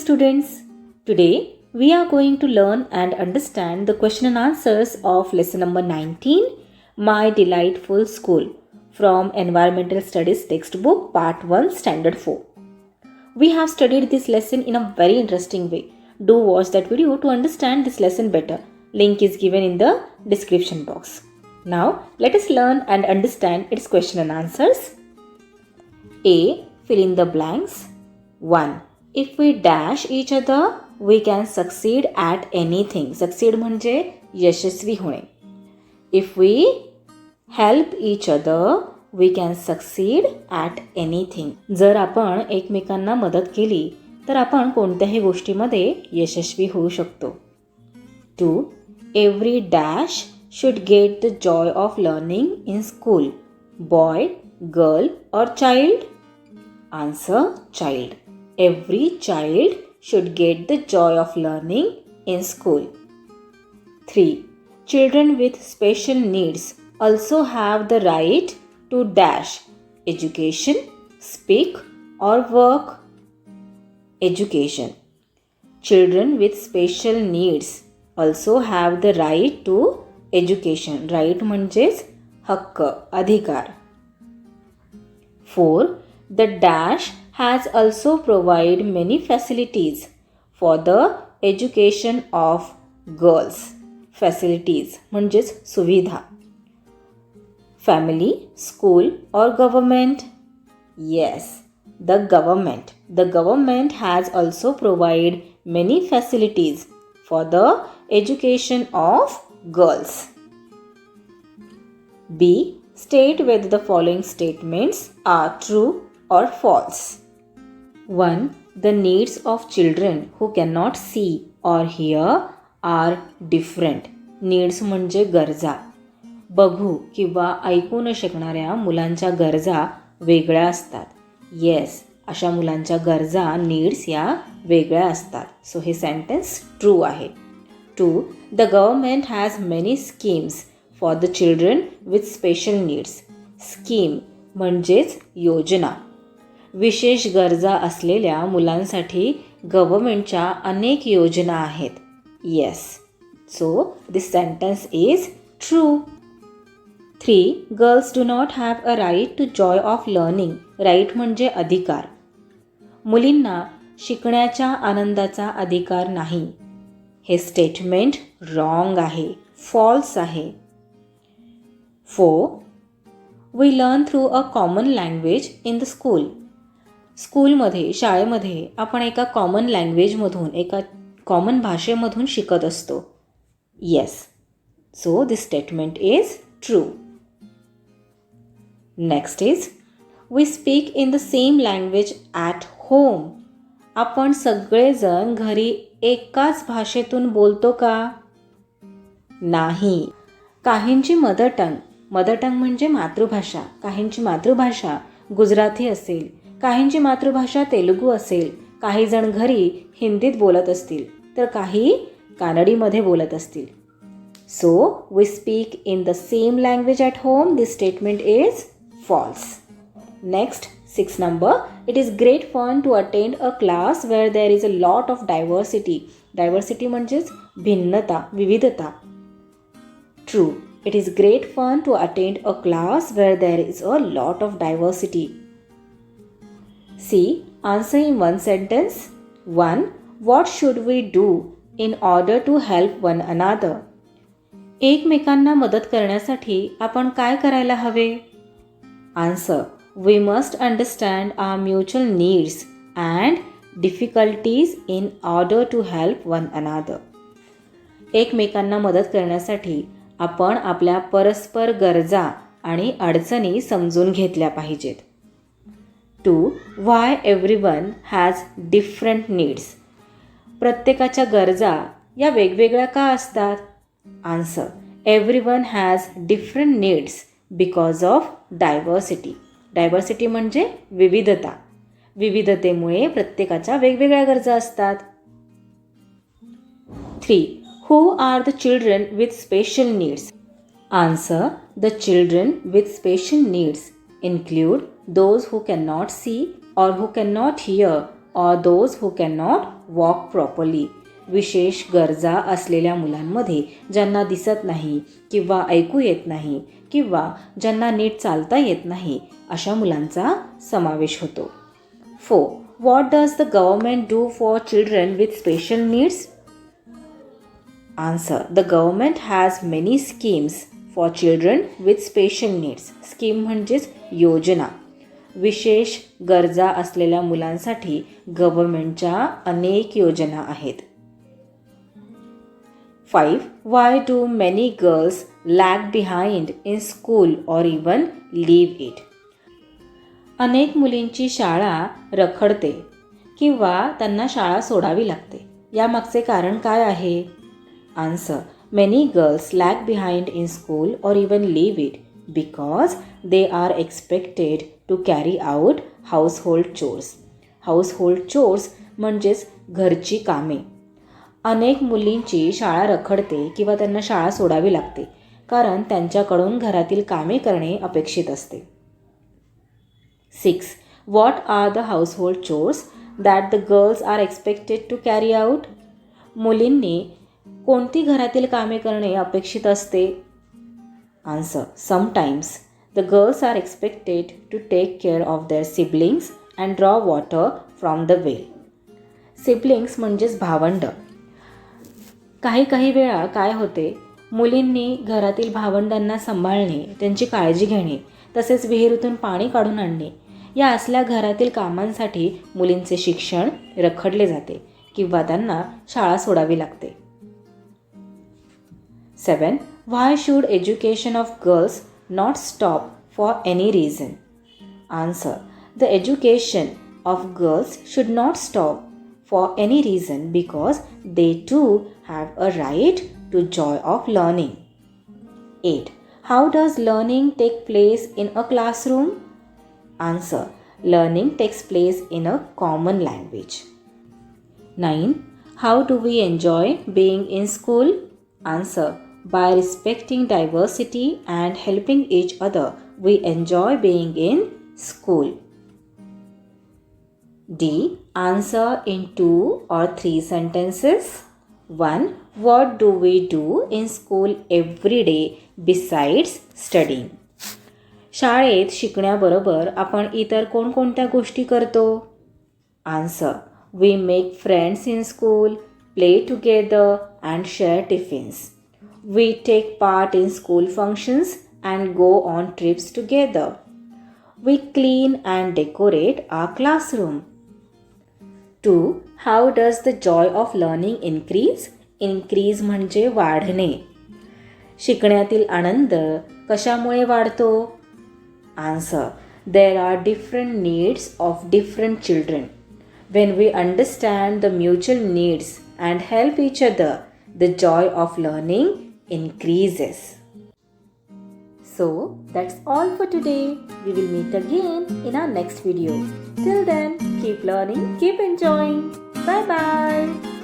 students. Today we are going to learn and understand the question and answers of lesson number 19, My Delightful School, from Environmental Studies textbook part 1 standard 4. We have studied this lesson in a very interesting way. Do watch that video to understand this lesson better. Link is given in the description box. Now let us learn and understand its question and answers. A. Fill in the blanks. 1. If we dash each other, we can succeed at anything. Succeed म्हणजे यशस्वी होणे. If we help each other, we can succeed at anything. जर आपण एकमेकांना मदत केली तर आपण कोणत्याही गोष्टीमध्ये यशस्वी होऊ शकतो. 2. Every dash should get the joy of learning in school. Boy, girl or child? Answer, child. Every child should get the joy of learning in school. 3. Children with special needs also have the right to dash education, speak or work. Education. Children with special needs also have the right to education. Right म्हणजेच हक्क, अधिकार. 4. The dash has also provided many facilities for the education of girls. Facilities म्हणजेच सुविधा. Family, school or government? Yes, the government. The government has also provided many facilities for the education of girls. B. State whether the following statements are true or false. 1. The needs of children who cannot see or hear are different. Needs म्हणजे गरजा. बघू किंवा ऐकू न शकणाऱ्या मुलांच्या गरजा वेगळ्या असतात. येस, अशा मुलांच्या गरजा नीड्स या वेगळ्या असतात. सो हे सेंटेन्स ट्रू आहे. 2. The government has many schemes for the children with special needs. Scheme म्हणजेच योजना. विशेष गरजा असलेल्या मुलांसाठी गव्हर्नमेंटच्या अनेक योजना आहेत. Yes, so this sentence is true. 3. Girls do not have a right to joy of learning. Right म्हणजे अधिकार. मुलींना शिकण्याच्या आनंदाचा अधिकार नाही. हे स्टेटमेंट रॉंग आहे, फॉल्स आहे. 4. We learn through a common language in the school. स्कूलमध्ये, शाळेमध्ये आपण एका कॉमन लँग्वेजमधून, एका कॉमन भाषेमधून शिकत असतो. Yes, so this statement is true. Next is we speak in the same language at home. आपण सगळेजण घरी एकाच भाषेतून बोलतो का? नाही. काहींची मदर टंग म्हणजे मातृभाषा. काहींची मातृभाषा गुजराती असेल, काहींची मातृभाषा तेलुगू असेल, काही जण घरी हिंदीत बोलत असतील, तर काही कानडीमध्ये बोलत असतील. So we speak in the same language at home. This statement is false. Next 6 number. It is great fun to attend a class where there is a lot of diversity. Diversity म्हणजेच भिन्नता, विविधता. True. It is great fun to attend a class where there is a lot of diversity. C. Answer in one sentence. 1. What should we do in order to help one another? एकमेकांना मदत करण्यासाठी आपण काय करायला हवे? Answer. We must understand our mutual needs and difficulties in order to help one another. एकमेकांना मदत करण्यासाठी आपण आपल्या परस्पर गरजा आणि अडचणी समजून घेतल्या पाहिजेत. 2. Why everyone has different needs? प्रत्येकाच्या गरजा या वेगवेगळ्या का असतात? Answer. Everyone has different needs because of diversity. Diversity म्हणजे विविधता. विविधतेमुळे प्रत्येकाच्या वेगवेगळ्या गरजा असतात. 3. Who are the children with special needs? Answer. The children with special needs include those who cannot see or who cannot hear or those who cannot walk properly. विशेष गरजा असलेल्या मुलांमध्ये ज्यांना दिसत नाही किंवा ऐकू येत नाही किंवा ज्यांना नीट चालता येत नाही अशा मुलांचा समावेश होतो. 4. What does the government do for children with special needs? Answer. The government has many schemes for children with special needs. Scheme म्हणजेच योजना. विशेष गरजा असलेल्या मुलांसाठी गव्हर्नमेंटच्या अनेक योजना आहेत. 5. Why do many girls lag behind in school or even leave it? अनेक मुलींची शाळा रखडते किंवा त्यांना शाळा सोडावी लागते. यामागचे कारण काय आहे? Answer. Many girls lag behind in school or even leave it because they are expected to carry out household chores. Household chores म्हणजेच घरची कामे. अनेक मुलींची शाळा रखडते किंवा त्यांना शाळा सोडावी लागते कारण त्यांच्याकडून घरातील कामे करणे अपेक्षित असते. 6. What are the household chores that the girls are expected to carry out? मुलींनी कोणती घरातील कामे करणे अपेक्षित असते? Answer. Sometimes the girls are expected to take care of their siblings and draw water from the well. Siblings म्हणजेच भावंड. काही वेळा काय होते, मुलींनी घरातील भावंडांना सांभाळणे, त्यांची काळजी घेणे, तसेच विहिरीतून पाणी काढून आणणे या असल्या घरातील कामांसाठी मुलींचे शिक्षण रखडले जाते किंवा त्यांना शाळा सोडावी लागते. 7. Why should education of girls not stop for any reason? Answer. The education of girls should not stop for any reason because they too have a right to joy of learning. 8. How does learning take place in a classroom? Answer. Learning takes place in a common language. 9. How do we enjoy being in school? Answer. By respecting diversity and helping each other, we enjoy being in school. D. Answer in 2 or 3 sentences. 1. What do we do in school every day besides studying? शाळेत शिकण्याबरोबर आपण इतर कोणकोणत्या गोष्टी करतो? Answer. We make friends in school, play together and share tiffins. We take part in school functions and go on trips together. We clean and decorate our classroom. 2. How does the joy of learning increase? Increase म्हणजे वाढणे. शिकण्यातील आनंद कशामुळे वाढतो? Answer. There are different needs of different children. When we understand the mutual needs and help each other, the joy of learning increases. So, that's all for today. We will meet again in our next video. Till then, keep learning, keep enjoying. Bye bye.